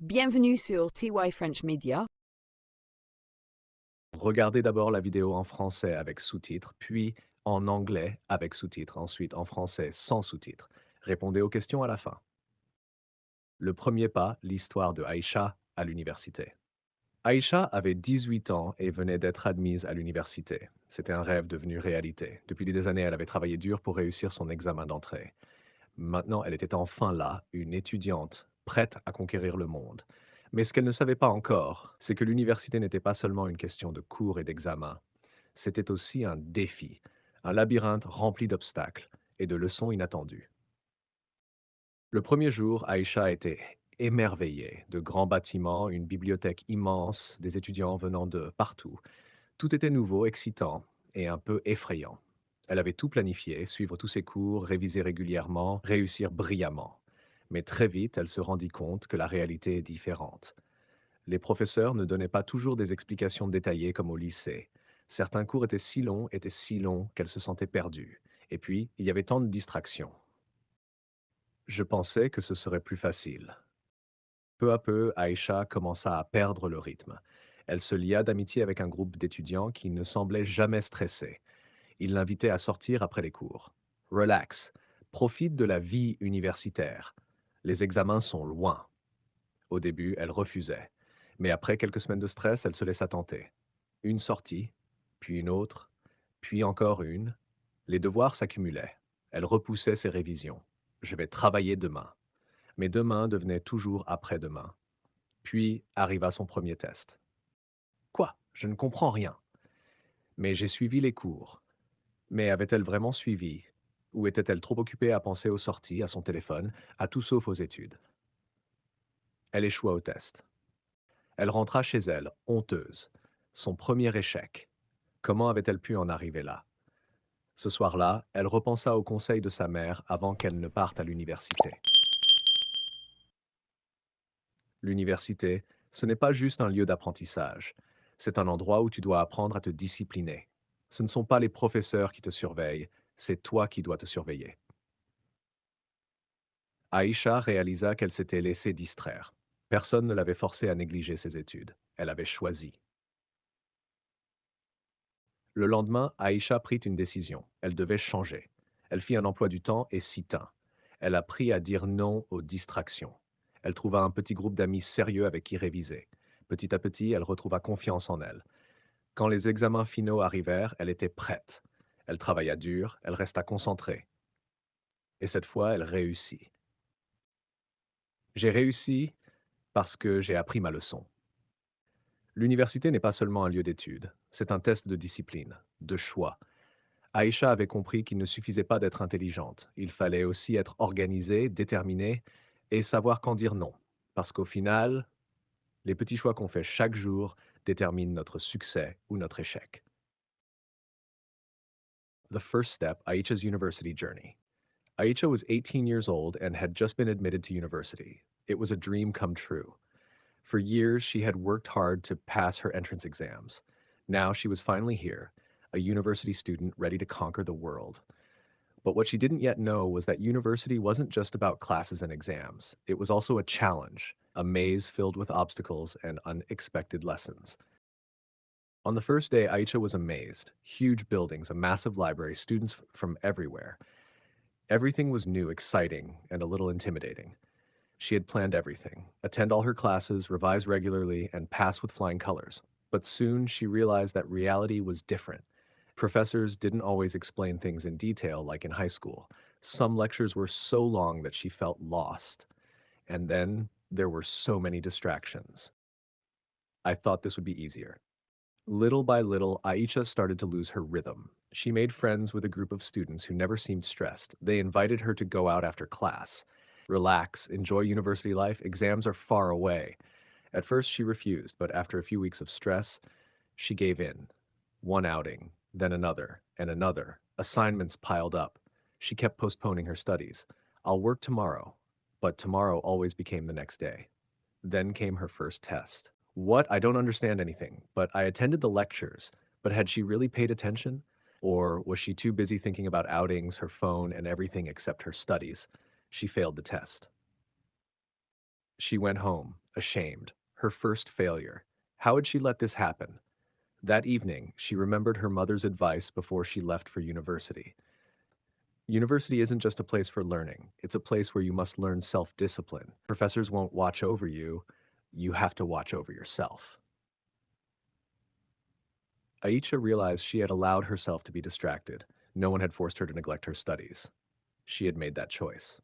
Bienvenue sur TY French Media. Regardez d'abord la vidéo en français avec sous-titres, puis en anglais avec sous-titres, ensuite en français sans sous-titres. Répondez aux questions à la fin. Le premier pas, l'histoire de Aïcha à l'université. Aïcha avait 18 ans et venait d'être admise à l'université. C'était un rêve devenu réalité. Depuis des années, elle avait travaillé dur pour réussir son examen d'entrée. Maintenant, elle était enfin là, une étudiante, prête à conquérir le monde. Mais ce qu'elle ne savait pas encore, c'est que l'université n'était pas seulement une question de cours et d'examens. C'était aussi un défi, un labyrinthe rempli d'obstacles et de leçons inattendues. Le premier jour, Aïcha était émerveillée. De grands bâtiments, une bibliothèque immense, des étudiants venant de partout. Tout était nouveau, excitant et un peu effrayant. Elle avait tout planifié, suivre tous ses cours, réviser régulièrement, réussir brillamment. Mais très vite, elle se rendit compte que la réalité est différente. Les professeurs ne donnaient pas toujours des explications détaillées comme au lycée. Certains cours étaient si longs qu'elle se sentait perdue. Et puis, il y avait tant de distractions. Je pensais que ce serait plus facile. Peu à peu, Aïcha commença à perdre le rythme. Elle se lia d'amitié avec un groupe d'étudiants qui ne semblait jamais stressés. Ils l'invitaient à sortir après les cours. Relax, profite de la vie universitaire. Les examens sont loin. Au début, elle refusait. Mais après quelques semaines de stress, elle se laissa tenter. Une sortie, puis une autre, puis encore une. Les devoirs s'accumulaient. Elle repoussait ses révisions. Je vais travailler demain. Mais demain devenait toujours après-demain. Puis arriva son premier test. Quoi? Je ne comprends rien. Mais j'ai suivi les cours. Mais avait-elle vraiment suivi? Ou était-elle trop occupée à penser aux sorties, à son téléphone, à tout sauf aux études? Elle échoua au test. Elle rentra chez elle, honteuse. Son premier échec. Comment avait-elle pu en arriver là? Ce soir-là, elle repensa au conseil de sa mère avant qu'elle ne parte à l'université. L'université, ce n'est pas juste un lieu d'apprentissage. C'est un endroit où tu dois apprendre à te discipliner. Ce ne sont pas les professeurs qui te surveillent, c'est toi qui dois te surveiller. Aïcha réalisa qu'elle s'était laissée distraire. Personne ne l'avait forcée à négliger ses études. Elle avait choisi. Le lendemain, Aïcha prit une décision. Elle devait changer. Elle fit un emploi du temps et s'y tint. Elle apprit à dire non aux distractions. Elle trouva un petit groupe d'amis sérieux avec qui réviser. Petit à petit, elle retrouva confiance en elle. Quand les examens finaux arrivèrent, elle était prête. Elle travailla dur, elle resta concentrée. Et cette fois, elle réussit. J'ai réussi parce que j'ai appris ma leçon. L'université n'est pas seulement un lieu d'études, c'est un test de discipline, de choix. Aïcha avait compris qu'il ne suffisait pas d'être intelligente, il fallait aussi être organisée, déterminée et savoir quand dire non. Parce qu'au final, les petits choix qu'on fait chaque jour déterminent notre succès ou notre échec. The first step, Aïcha's university journey. Aïcha was 18 years old and had just been admitted to university. It was a dream come true. For years, she had worked hard to pass her entrance exams. Now she was finally here, a university student ready to conquer the world. But what she didn't yet know was that university wasn't just about classes and exams. It was also a challenge, a maze filled with obstacles and unexpected lessons. On the first day, Aisha was amazed. Huge buildings, a massive library, students from everywhere. Everything was new, exciting, and a little intimidating. She had planned everything: attend all her classes, revise regularly, and pass with flying colors. But soon she realized that reality was different. Professors didn't always explain things in detail like in high school. Some lectures were so long that she felt lost. And then there were so many distractions. I thought this would be easier. Little by little, Aisha started to lose her rhythm. She made friends with a group of students who never seemed stressed. They invited her to go out after class. Relax, enjoy university life, exams are far away. At first, she refused, but after a few weeks of stress, she gave in. One outing, then another, and another. Assignments piled up. She kept postponing her studies. I'll work tomorrow. But tomorrow always became the next day. Then came her first test. What? I don't understand anything, but I attended the lectures. But had she really paid attention? Or was she too busy thinking about outings, her phone, and everything except her studies? She failed the test. She went home, ashamed. Her first failure. How had she let this happen? That evening, she remembered her mother's advice before she left for university. University isn't just a place for learning, it's a place where you must learn self discipline. Professors won't watch over you, you have to watch over yourself. Aisha realized she had allowed herself to be distracted. No one had forced her to neglect her studies. She had made that choice.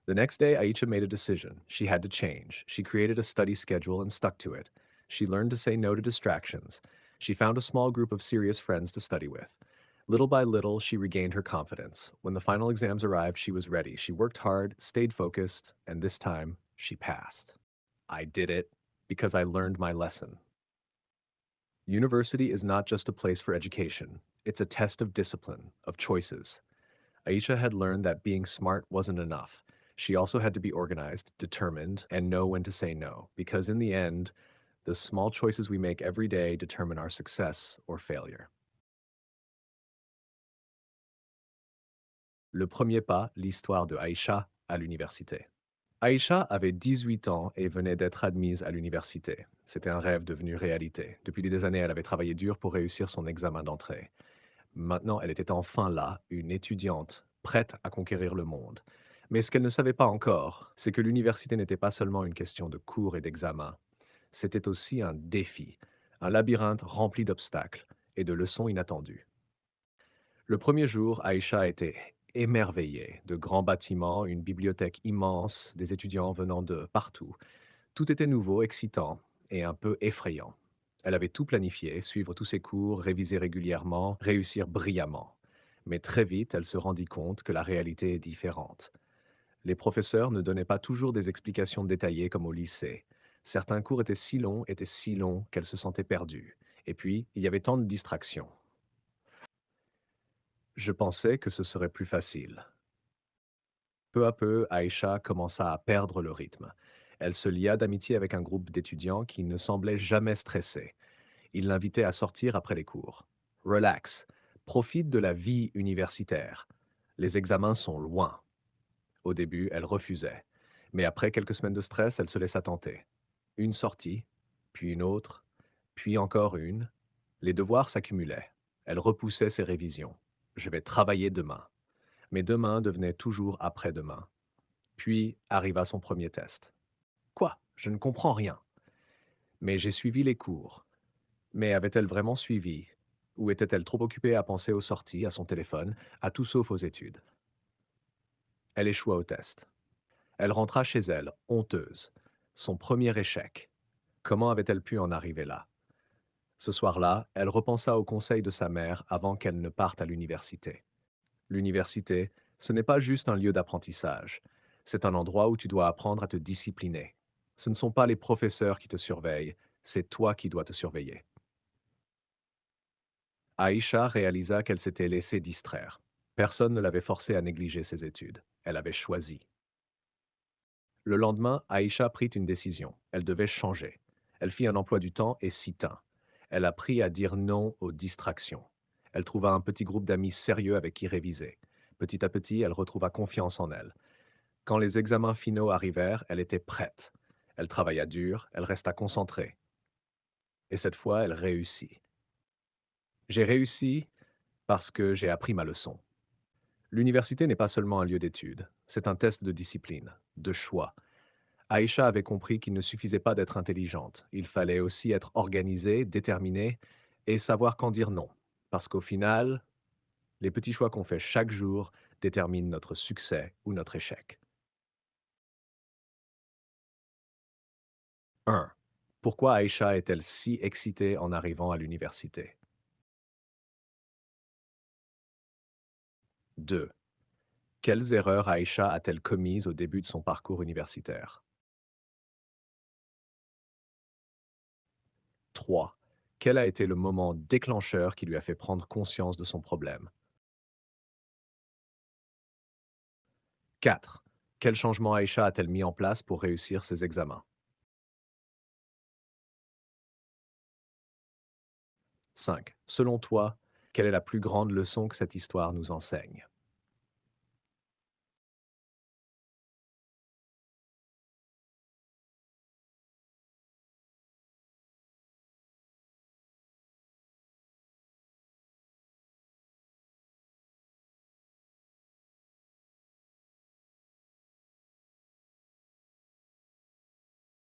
The next day, Aisha made a decision. She had to change. She created a study schedule and stuck to it. She learned to say no to distractions. She found a small group of serious friends to study with. Little by little, she regained her confidence. When the final exams arrived, she was ready. She worked hard, stayed focused, and this time, she passed. I did it because I learned my lesson. University is not just a place for education. It's a test of discipline, of choices. Aisha had learned that being smart wasn't enough. She also had to be organized, determined, and know when to say no, because in the end, the small choices we make every day determine our success or failure. Le premier pas, l'histoire de Aisha à l'université. Aisha avait 18 ans et venait d'être admise à l'université. C'était un rêve devenu réalité. Depuis des années, elle avait travaillé dur pour réussir son examen d'entrée. Maintenant, elle était enfin là, une étudiante, prête à conquérir le monde. Mais ce qu'elle ne savait pas encore, c'est que l'université n'était pas seulement une question de cours et d'examens. C'était aussi un défi, un labyrinthe rempli d'obstacles et de leçons inattendues. Le premier jour, Aïcha était émerveillée. De grands bâtiments, une bibliothèque immense, des étudiants venant de partout. Tout était nouveau, excitant et un peu effrayant. Elle avait tout planifié, suivre tous ses cours, réviser régulièrement, réussir brillamment. Mais très vite, elle se rendit compte que la réalité est différente. Les professeurs ne donnaient pas toujours des explications détaillées comme au lycée. Certains cours étaient si longs qu'elle se sentait perdue. Et puis, il y avait tant de distractions. Je pensais que ce serait plus facile. Peu à peu, Aïcha commença à perdre le rythme. Elle se lia d'amitié avec un groupe d'étudiants qui ne semblait jamais stressés. Ils l'invitaient à sortir après les cours. Relax, profite de la vie universitaire. Les examens sont loin. Au début, elle refusait. Mais après quelques semaines de stress, elle se laissa tenter. Une sortie, puis une autre, puis encore une. Les devoirs s'accumulaient. Elle repoussait ses révisions. Je vais travailler demain. Mais demain devenait toujours après-demain. Puis arriva son premier test. Quoi? Je ne comprends rien. Mais j'ai suivi les cours. Mais avait-elle vraiment suivi? Ou était-elle trop occupée à penser aux sorties, à son téléphone, à tout sauf aux études? Elle échoua au test. Elle rentra chez elle, honteuse. Son premier échec. Comment avait-elle pu en arriver là? Ce soir-là, elle repensa au conseil de sa mère avant qu'elle ne parte à l'université. L'université, ce n'est pas juste un lieu d'apprentissage. C'est un endroit où tu dois apprendre à te discipliner. Ce ne sont pas les professeurs qui te surveillent, c'est toi qui dois te surveiller. Aïcha réalisa qu'elle s'était laissée distraire. Personne ne l'avait forcée à négliger ses études. Elle avait choisi. Le lendemain, Aïcha prit une décision. Elle devait changer. Elle fit un emploi du temps et s'y tint. Elle apprit à dire non aux distractions. Elle trouva un petit groupe d'amis sérieux avec qui réviser. Petit à petit, elle retrouva confiance en elle. Quand les examens finaux arrivèrent, elle était prête. Elle travailla dur, elle resta concentrée. Et cette fois, elle réussit. J'ai réussi parce que j'ai appris ma leçon. L'université n'est pas seulement un lieu d'études, c'est un test de discipline, de choix. Aïcha avait compris qu'il ne suffisait pas d'être intelligente, il fallait aussi être organisée, déterminée et savoir quand dire non. Parce qu'au final, les petits choix qu'on fait chaque jour déterminent notre succès ou notre échec. 1. Pourquoi Aïcha est-elle si excitée en arrivant à l'université? 2. Quelles erreurs Aïcha a-t-elle commises au début de son parcours universitaire? 3. Quel a été le moment déclencheur qui lui a fait prendre conscience de son problème? 4. Quel changement Aïcha a-t-elle mis en place pour réussir ses examens? 5. Selon toi, quelle est la plus grande leçon que cette histoire nous enseigne?